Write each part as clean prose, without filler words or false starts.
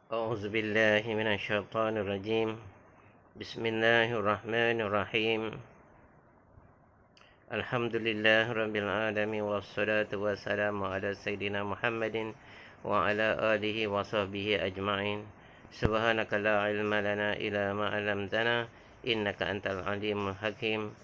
أعوذ بالله من الشيطان الرجيم. بسم الله الرحمن الرحيم. الحمد لله رب العالمين والصلاة والسلام على سيدنا محمد وعلى آله وصحبه أجمعين. سبحانك لا علم لنا إلا ما علمتنا إنك أنت العليم الحكيم.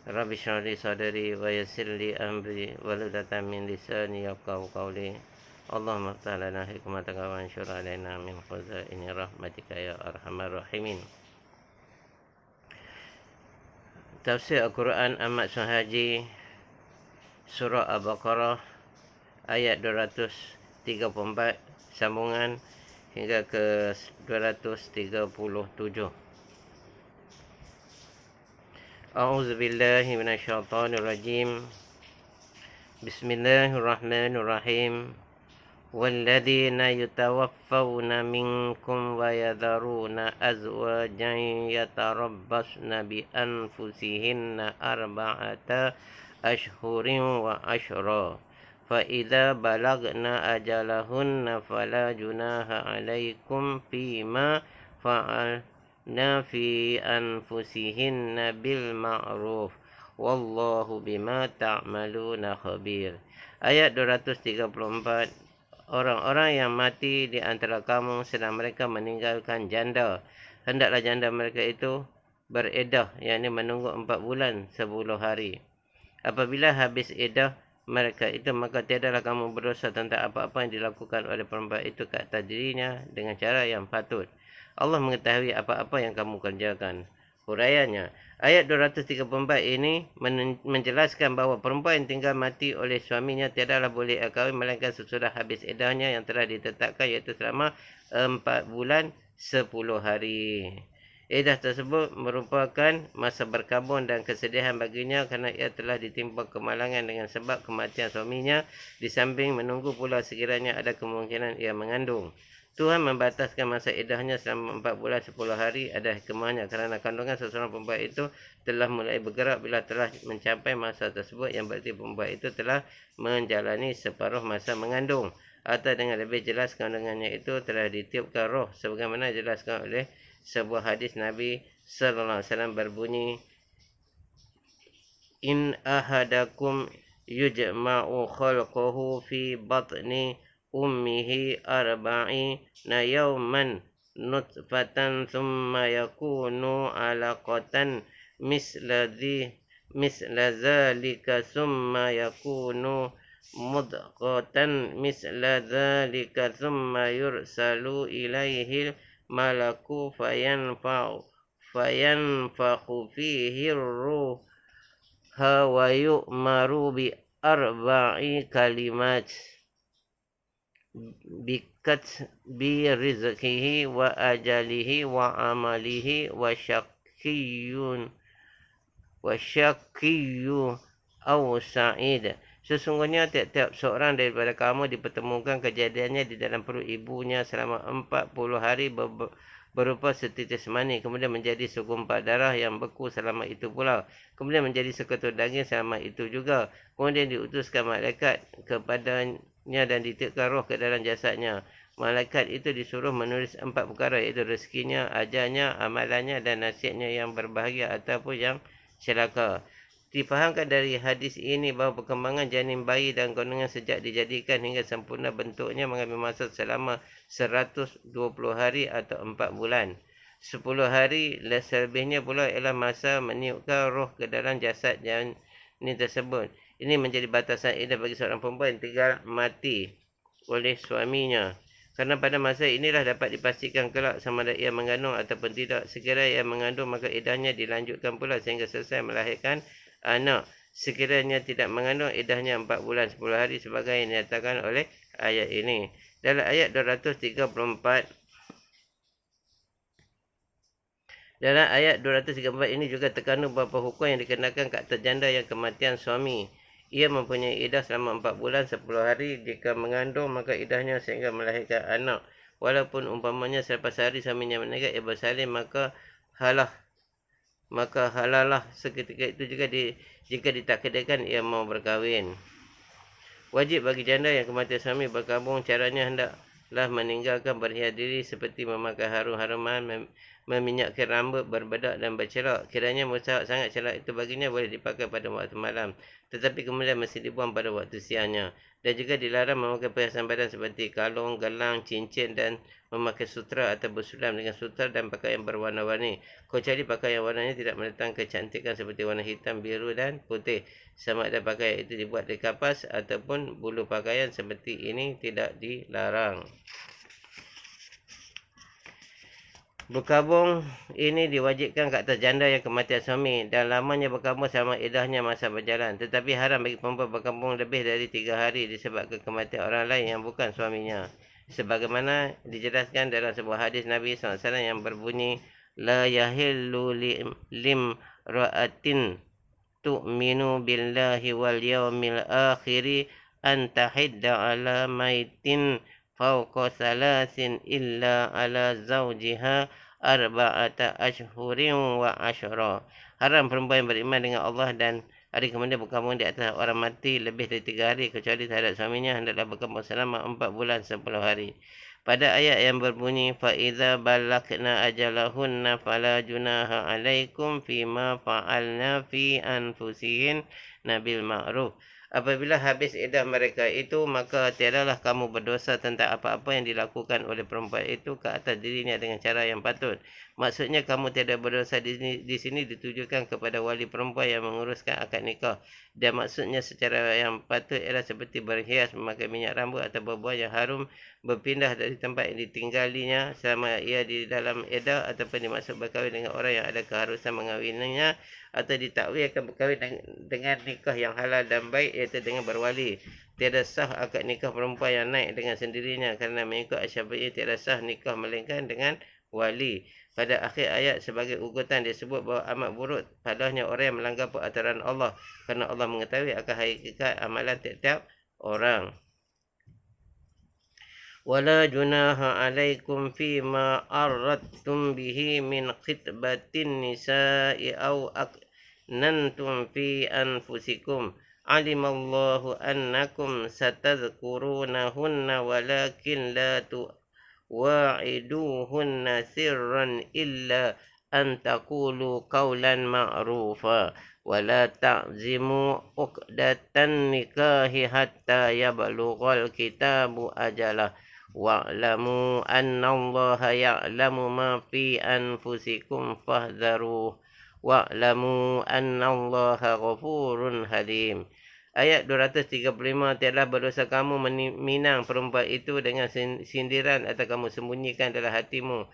رب اشرح لي صدري ويسر لي أمري واحلل من لساني يفقهوا قولي. اللهم افتح لنا حكمتك وانشر علينا من خزائن رحمتك يا أرحم الراحمين. Tafsir Al-Quran Ahmad Suhaji, Surah Al-Baqarah ayat 234 sambungan hingga ke 237. A'udzu billahi minasyaitonir rajim. Bismillahirrahmanirrahim. والذين يتوفون منكم ويذرون أزواجا يتربصن بأنفسهن أربعة أشهر وعشرا فإذا بلغن أجلهن فلا جناح عليكم فيما فعلن في أنفسهن بالمعروف والله بما تعملون خبير. Ayat 234. Orang-orang yang mati di antara kamu sedang mereka meninggalkan janda, hendaklah janda mereka itu beredah, yakni menunggu 4 bulan 10 hari. Apabila habis edah mereka itu, maka tiadalah kamu berdosa tentang apa-apa yang dilakukan oleh perempuan itu ke atas dirinya dengan cara yang patut. Allah mengetahui apa-apa yang kamu kerjakan. Huraiannya, ayat 234 ini menjelaskan bahawa perempuan yang tinggal mati oleh suaminya tiadalah boleh kahwin melainkan sesudah habis eddahnya yang telah ditetapkan, iaitu selama 4 bulan 10 hari. Iddah tersebut merupakan masa berkabung dan kesedihan baginya kerana ia telah ditimpa kemalangan dengan sebab kematian suaminya, di samping menunggu pula sekiranya ada kemungkinan ia mengandung. Tuhan membataskan masa iddahnya selama 4 bulan 10 hari ada hikmahnya kerana kandungan seseorang perempuan itu telah mulai bergerak bila telah mencapai masa tersebut, yang berarti perempuan itu telah menjalani separuh masa mengandung, atau dengan lebih jelas kandungannya itu telah ditiupkan roh sebagaimana dijelaskan oleh sebuah hadis Nabi sallallahu alaihi wasallam berbunyi, in ahadakum yujma'u khalquhu fi batni ummihi arba'ina yawman nutfatan thumma yakunu alaqatan misla dhalika thumma yakunu mudghatan misla dhalika thumma yursalu ilaihi malaku fayanfakhu fihi ruha wa yu'maru bi arba'i kalimat bi rizqihi wa ajalihi wa amalihi wa syakiyyu aw sa'id. Sesungguhnya tiap-tiap seorang daripada kamu dipertemukan kejadiannya di dalam perut ibunya selama 40 hari berupa setitis mani, kemudian menjadi segumpal darah yang beku selama itu pula, kemudian menjadi seketul daging selama itu juga, kemudian diutuskan malaikat kepadanya dan ditiupkan roh ke dalam jasadnya. Malaikat itu disuruh menulis 4 perkara, iaitu rezekinya, ajalnya, amalannya dan nasibnya yang berbahagia ataupun yang celaka. Difahamkan dari hadis ini bahawa perkembangan janin bayi dan kandungan sejak dijadikan hingga sempurna bentuknya mengambil masa selama 120 hari atau 4 bulan. 10 hari selebihnya pula ialah masa meniupkan roh ke dalam jasad janin tersebut. Ini menjadi batasan iddah bagi seorang perempuan yang tinggal mati oleh suaminya. Kerana pada masa inilah dapat dipastikan kelak sama ada ia mengandung ataupun tidak. Sekiranya ia mengandung, maka iddahnya dilanjutkan pula sehingga selesai melahirkan anak. Sekiranya tidak mengandung, iddahnya 4 bulan 10 hari sebagai yang dinyatakan oleh ayat ini. Dalam ayat 234, dalam ayat 234 ini juga terkandung beberapa hukum yang dikenakan ke atas janda yang kematian suami. Ia mempunyai iddah selama 4 bulan 10 hari. Jika mengandung, maka iddahnya sehingga melahirkan anak. Walaupun umpamanya selepas hari suaminya meninggal, ia bersalin, maka halalah seketika itu juga jika ditakdirkan ia mau berkahwin. Wajib bagi janda yang kematian suami berkabung. Caranya, meninggalkan berhias diri seperti memakai harum-haruman, meminyakkan rambut, berbedak dan bercelak. Kiranya mustahak sangat celak itu baginya boleh dipakai pada waktu malam, tetapi kemudian mesti dibuang pada waktu siangnya. Dan juga dilarang memakai perhiasan badan seperti kalung, gelang, cincin dan memakai sutra atau bersulam dengan sutra dan pakaian berwarna-warni. Kecuali pakaian warnanya tidak mendatangkan kecantikan seperti warna hitam, biru dan putih. Sama ada pakaian itu dibuat dari kapas ataupun bulu pakaian seperti ini tidak dilarang. Berkabung ini diwajibkan ke atas janda yang kematian suami dan lamanya berkabung sama idahnya masa berjalan. Tetapi haram bagi perempuan berkabung lebih dari 3 hari disebabkan kematian orang lain yang bukan suaminya. Sebagaimana dijelaskan dalam sebuah hadis Nabi SAW yang berbunyi, La yahillu lim ra'atin tu'minu billahi wal yawmil akhiri an tahidda ala maitin fauqa salasin illa ala zawjiha arba'ata ashhurin wa ashra. Haram perempuan yang beriman dengan Allah dan hari kemudian berkabung di atas orang mati lebih dari 3 hari kecuali terhadap suaminya hendaklah berkabung selama 4 bulan 10 hari. Pada ayat yang berbunyi فَإِذَا بَلَغْنَا أَجَلَهُنَّ فَلَا جُنَاحَ عَلَيْكُمْ فِيمَا فَعَلْنَا فِي أَنفُسِهِنَّ بِالْمَعْرُوفِ. Apabila habis iddah mereka itu, maka tiadalah kamu berdosa tentang apa-apa yang dilakukan oleh perempuan itu ke atas dirinya dengan cara yang patut. Maksudnya kamu tiada berdosa di sini ditujukan kepada wali perempuan yang menguruskan akad nikah. Dan maksudnya secara yang patut ialah seperti berhias, memakai minyak rambut atau berbuah yang harum, berpindah dari tempat yang ditinggalinya selama ia di dalam iddah, ataupun dimaksud berkahwin dengan orang yang ada keharusan mengawininya, atau ditakwilkan berkahwin dengan nikah yang halal dan baik, iaitu dengan berwali. Tiada sah akad nikah perempuan yang naik dengan sendirinya, kerana mengikut Asy-Syafi'i tiada sah nikah melainkan dengan wali. Pada akhir ayat sebagai ugutan disebut bahawa amat buruk padanya orang yang melanggar peraturan Allah, kerana Allah mengetahui akan hakikat amalan tiap-tiap orang. ولا جناح عليكم فيما أردتم به من خطبة النساء أو أكننتم في أنفسكم علم الله أنكم ستذكرونهن ولكن لا تواعدوهن سرا إلا أن تقولوا قولا معروفا ولا تعزموا عقدة النكاح حتى يبلغ الكتاب أجله wa'lamu annallaha ya'lamu ma fi anfusikum fahdharuh wa'lamu annallaha ghafurun halim. Ayat 235, tiadalah berdosa kamu meminang perempuan itu dengan sindiran atau kamu sembunyikan dalam hatimu.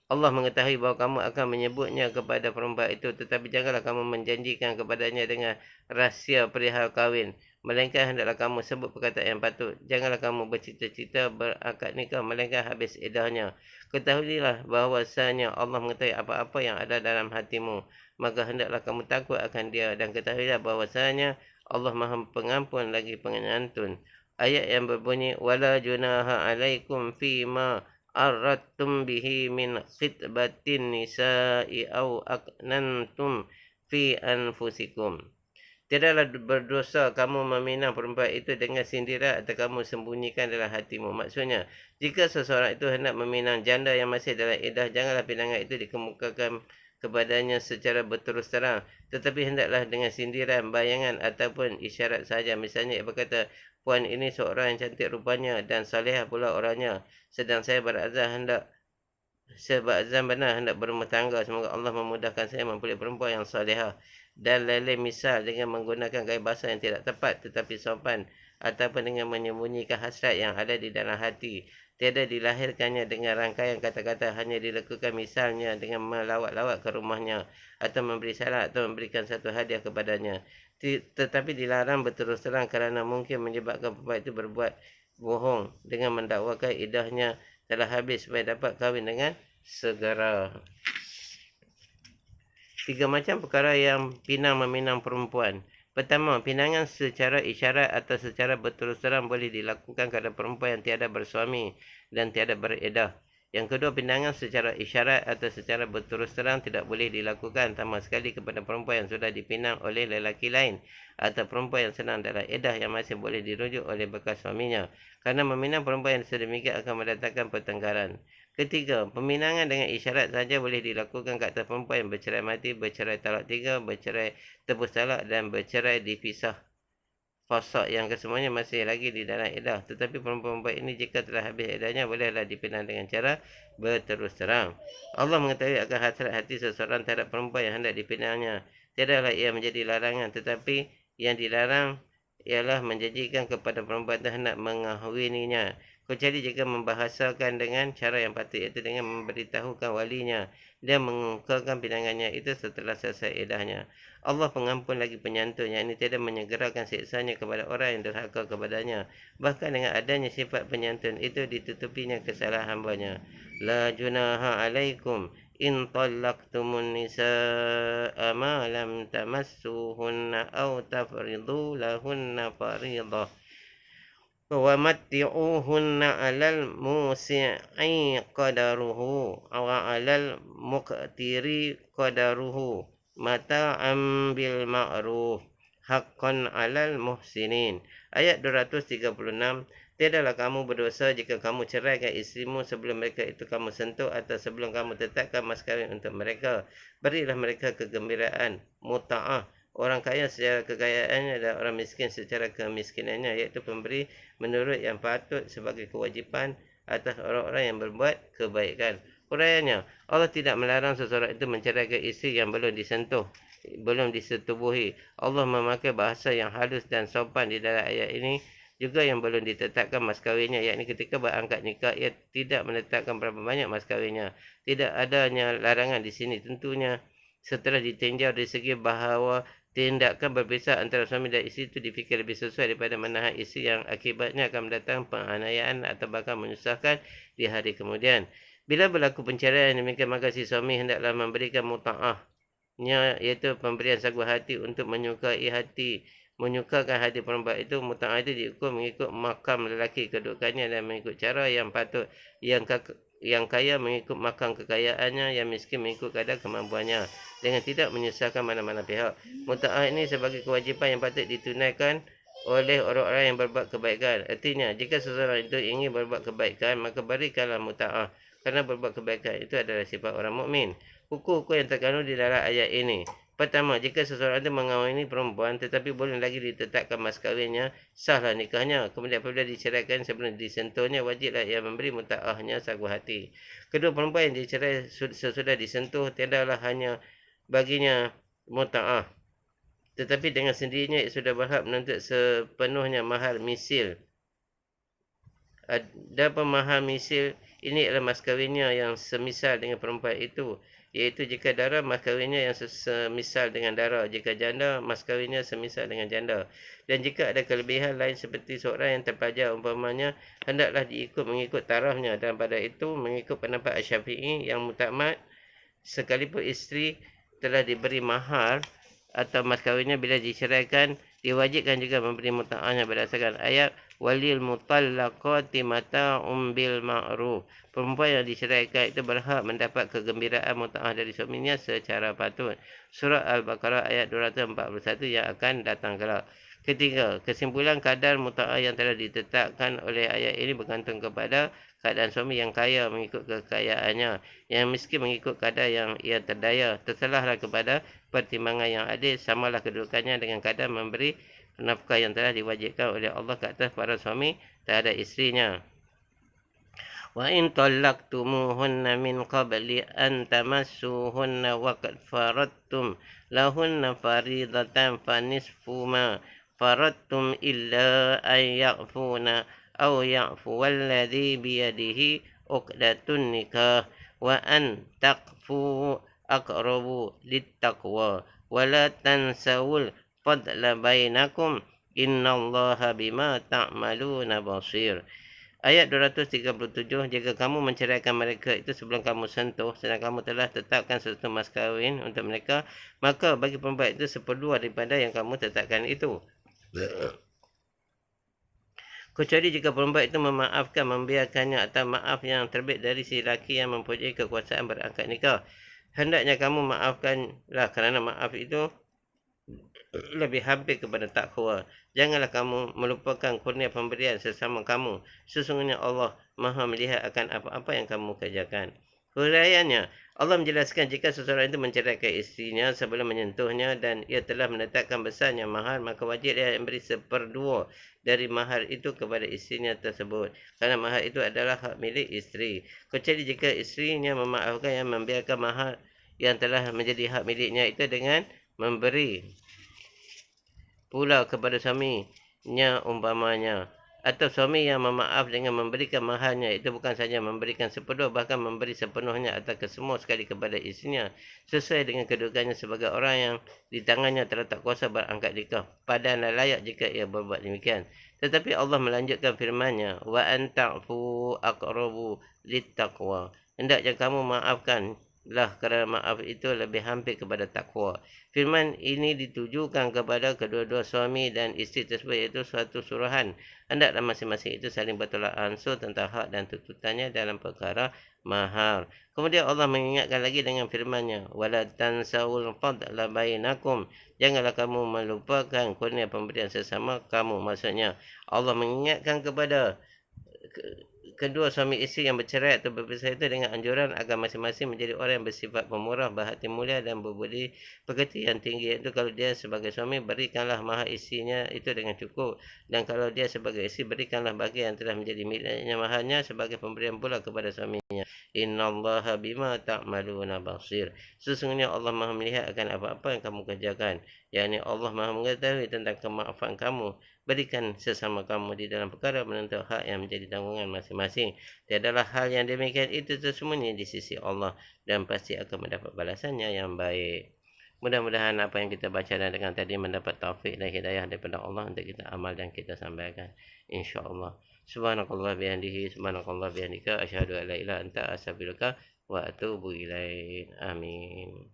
Allah mengetahui bahawa kamu akan menyebutnya kepada perempuan itu, tetapi janganlah kamu menjanjikan kepadanya dengan rahsia perihal kahwin, melainkan hendaklah kamu sebut perkataan yang patut. Janganlah kamu bercita-cita berakad nikah melainkan habis iddahnya. Ketahuilah bahawasanya Allah mengetahui apa-apa yang ada dalam hatimu, maka hendaklah kamu takut akan dia, dan ketahuilah bahawasanya Allah Maha Pengampun lagi Penyantun. Ayat yang berbunyi wala junaha alaikum fima aradtum bihi min khitbatin nisa'i aw aknantum fi anfusikum. Tidaklah berdosa kamu meminang perempuan itu dengan sindiran atau kamu sembunyikan dalam hatimu. Maksudnya, jika seseorang itu hendak meminang janda yang masih dalam iddah, janganlah pinangan itu dikemukakan kepadanya secara berterus terang, tetapi hendaklah dengan sindiran, bayangan ataupun isyarat saja. Misalnya, ia berkata, puan ini seorang yang cantik rupanya dan salihah pula orangnya, sedang saya berazam benar hendak berumah tangga. Semoga Allah memudahkan saya mempunyai perempuan yang salihah. Dan lain-lain misal dengan menggunakan gaya bahasa yang tidak tepat tetapi sopan, ataupun dengan menyembunyikan hasrat yang ada di dalam hati. Tiada dilahirkannya dengan rangkaian kata-kata, hanya dilakukan misalnya dengan melawat-lawat ke rumahnya, atau memberi salam atau memberikan satu hadiah kepadanya. Tetapi dilarang berterus terang kerana mungkin menyebabkan perempuan itu berbuat bohong dengan mendakwakan iddahnya telah habis supaya dapat kahwin dengan segera. 3 macam perkara yang pinang meminang perempuan. Pertama, pinangan secara isyarat atau secara berterus terang boleh dilakukan kepada perempuan yang tiada bersuami dan tiada beriddah. Yang kedua, pinangan secara isyarat atau secara berterus terang tidak boleh dilakukan sama sekali kepada perempuan yang sudah dipinang oleh lelaki lain atau perempuan yang sedang dalam iddah yang masih boleh dirujuk oleh bekas suaminya. Kerana meminang perempuan yang sedemikian akan mendatangkan pertengkaran. Ketiga, peminangan dengan isyarat saja boleh dilakukan ke atas perempuan yang bercerai mati, bercerai talak 3, bercerai tebus talak dan bercerai dipisah fasaq yang kesemuanya masih lagi di dalam iddah. Tetapi perempuan-perempuan ini jika telah habis iddahnya bolehlah dipinang dengan cara berterus terang. Allah mengetahui akan hasrat hati seseorang terhadap perempuan yang hendak dipinangnya. Tidaklah ia menjadi larangan, tetapi yang dilarang ialah menjanjikan kepada perempuan itu hendak mengahwininya. Kecuali jika membahasakan dengan cara yang patut, iaitu dengan memberitahukan walinya dan mengungkapkan pinangannya itu setelah selesai iddahnya. Allah pengampun lagi penyantun, yang ini tidak menyegerakan siksanya kepada orang yang derhaka kepadanya. Bahkan dengan adanya sifat penyantun itu ditutupinya kesalahan hambanya. La junaha alaikum in talaqtumun nisaa ma lam tamassuhunna aw tafridu lahunna faridah. وَمَتِّعُوهُنَّ عَلَى الْمُوسِعِ قَدَرُهُ وَعَلَى الْمُقْتِرِ قَدَرُهُ مَتَاعًا بِالْمَعْرُوفِ حَقًّا عَلَى الْمُحْسِنِينَ. Ayat 236. Tidaklah kamu berdosa jika kamu ceraikan isterimu sebelum mereka itu kamu sentuh atau sebelum kamu tetapkan mas kahwin untuk mereka. Berilah mereka kegembiraan, muta'ah, orang kaya secara kekayaannya dan orang miskin secara kemiskinannya, iaitu pemberi menurut yang patut sebagai kewajipan atas orang-orang yang berbuat kebaikan. Urayanya, Allah tidak melarang seseorang itu menceraikan isteri yang belum disentuh, belum disetubuhi. Allah memakai bahasa yang halus dan sopan di dalam ayat ini juga yang belum ditetapkan mas kahwinnya, yakni ketika berangkat nikah ia tidak menetapkan berapa banyak mas kahwinnya. Tidak adanya larangan di sini tentunya setelah ditinjau dari segi bahawa tindakan berpisah antara suami dan isteri itu difikir lebih sesuai daripada menahan isteri yang akibatnya akan mendatangkan penganiayaan atau bahkan menyusahkan di hari kemudian. Bila berlaku perceraian demikian, maka si suami hendaklah memberikan muta'ahnya, iaitu pemberian sagu hati untuk menyukakan hati perempuan itu. Muta'ah itu diukur mengikut makam lelaki kedudukannya dan mengikut cara yang patut. Yang kaya mengikut makam kekayaannya, yang miskin mengikut kadar kemampuannya, dengan tidak menyusahkan mana-mana pihak. Muta'ah ini sebagai kewajipan yang patut ditunaikan oleh orang-orang yang berbuat kebaikan. Artinya, jika seseorang itu ingin berbuat kebaikan, maka berikanlah muta'ah. Kerana berbuat kebaikan itu adalah sifat orang mukmin. Hukum-hukum yang terkandung di dalam ayat ini. Pertama, jika seseorang itu mengawini perempuan tetapi belum lagi ditetapkan mas kahwinnya, sahlah nikahnya. Kemudian apabila diceraikan sebelum disentuhnya, wajiblah ia memberi muta'ahnya sagu hati. Kedua, perempuan yang dicerai sesudah disentuh tidaklah hanya baginya muta'ah, tetapi dengan sendirinya ia sudah berhak menuntut sepenuhnya mahar misil. Adapun mahar misil ini adalah mas kahwinnya yang semisal dengan perempuan itu, iaitu jika dara, mas kahwinnya yang semisal dengan dara. Jika janda, mas kahwinnya semisal dengan janda. Dan jika ada kelebihan lain seperti seorang yang terpelajar umpamanya, hendaklah mengikut tarafnya. Dan pada itu mengikut pendapat Asy-Syafi'i yang mutamat, sekalipun isteri telah diberi mahar atau mas kahwinnya, bila diceraikan diwajibkan juga memberi muta'ahnya berdasarkan ayat walil mutallaqati mata'um bil ma'ruf. Perempuan yang diceraikan itu berhak mendapat kegembiraan muta'ah dari suaminya secara patut. Surah Al-Baqarah ayat 241 yang akan datang kelak. Ketiga, kesimpulan kadar muta'ah yang telah ditetapkan oleh ayat ini bergantung kepada keadaan suami. Yang kaya mengikut kekayaannya, yang miskin mengikut kadar yang ia terdaya. Terserahlah kepada pertimbangan yang adil, samalah kedudukannya dengan kadar memberi nafkah yang telah diwajibkan oleh Allah ke atas para suami terhadap isterinya. Wa in talaqtumuhunna min qabli an tamassuhunna wa qad faradtum lahunna faridatan fanisfu ma faradtum illa an ya'funa aw ya'fu walladhi biyadihi uqdatun nikah wa an taqfu aqrabu littaqwa wa la tansawul fadla bainakum innallaha bima ta'maluna basir. Ayat 237, jika kamu menceraikan mereka itu sebelum kamu sentuh, sedang kamu telah tetapkan satu mas kahwin untuk mereka, maka bagi perempuan itu 1/2 daripada yang kamu tetapkan itu. Kecuali jika perempuan itu memaafkan, membiarkannya atau maaf yang terbit dari si laki yang mempunyai kekuasaan berangkat nikah. Hendaknya kamu maafkanlah kerana maaf itu lebih hampir kepada takwa. Janganlah kamu melupakan kurnia pemberian sesama kamu. Sesungguhnya Allah Maha melihat akan apa-apa yang kamu kerjakan. Huraiannya, Allah menjelaskan jika seseorang itu menceraikan isterinya sebelum menyentuhnya dan ia telah menetapkan besarnya mahar, maka wajib dia memberi 1/2 dari mahar itu kepada isterinya tersebut. Kerana mahar itu adalah hak milik isteri. Kecuali jika isterinya memaafkan yang membiarkan mahar yang telah menjadi hak miliknya itu dengan memberi pula kepada suaminya umpamanya, atau suami yang memaaf dengan memberikan maharnya, itu bukan saja memberikan 1/2, bahkan memberi sepenuhnya atau kesemua sekali kepada isterinya, sesuai dengan kedudukannya sebagai orang yang di tangannya terletak kuasa berangkat nikah, padan dan layak jika ia berbuat demikian. Tetapi Allah melanjutkan firman-Nya, wa anta'fu aqrabu littaqwa, hendaknya kamu maafkan lah kerana maaf itu lebih hampir kepada takwa. Firman ini ditujukan kepada kedua-dua suami dan isteri tersebut, iaitu suatu suruhan. Hendaklah masing-masing itu saling bertolak ansur tentang hak dan tuntutannya dalam perkara mahar. Kemudian Allah mengingatkan lagi dengan firman-Nya, wala tansawul fadla bainakum, janganlah kamu melupakan kurnia pemberian sesama kamu. Maksudnya Allah mengingatkan kepada kedua suami isteri yang bercerai atau berpisah itu dengan anjuran agar masing-masing menjadi orang yang bersifat pemurah, berhati mulia dan berbudi pekerti yang tinggi. Iaitu kalau dia sebagai suami, berikanlah mahar isterinya itu dengan cukup, dan kalau dia sebagai isteri, berikanlah bagi yang telah menjadi miliknya maharnya sebagai pemberian pula kepada suaminya. Innallaha bima ta'maluna basir. Sesungguhnya Allah Maha melihat akan apa-apa yang kamu kerjakan. Yakni Allah Maha mengetahui tentang kemaafan kamu. Berikan sesama kamu di dalam perkara menuntut hak yang menjadi tanggungan masing-masing. Tiadalah hal yang demikian itu tersembunyi di sisi Allah, dan pasti akan mendapat balasannya yang baik. Mudah-mudahan apa yang kita baca dan dengar tadi mendapat taufik dan hidayah daripada Allah untuk kita amal dan kita sampaikan, insya-Allah. Subhanakallah bihamdihi, subhanakallah bihamdika, asyhadu an la ilaha illa anta, astaghfiruka wa atubu ilaik. Amin.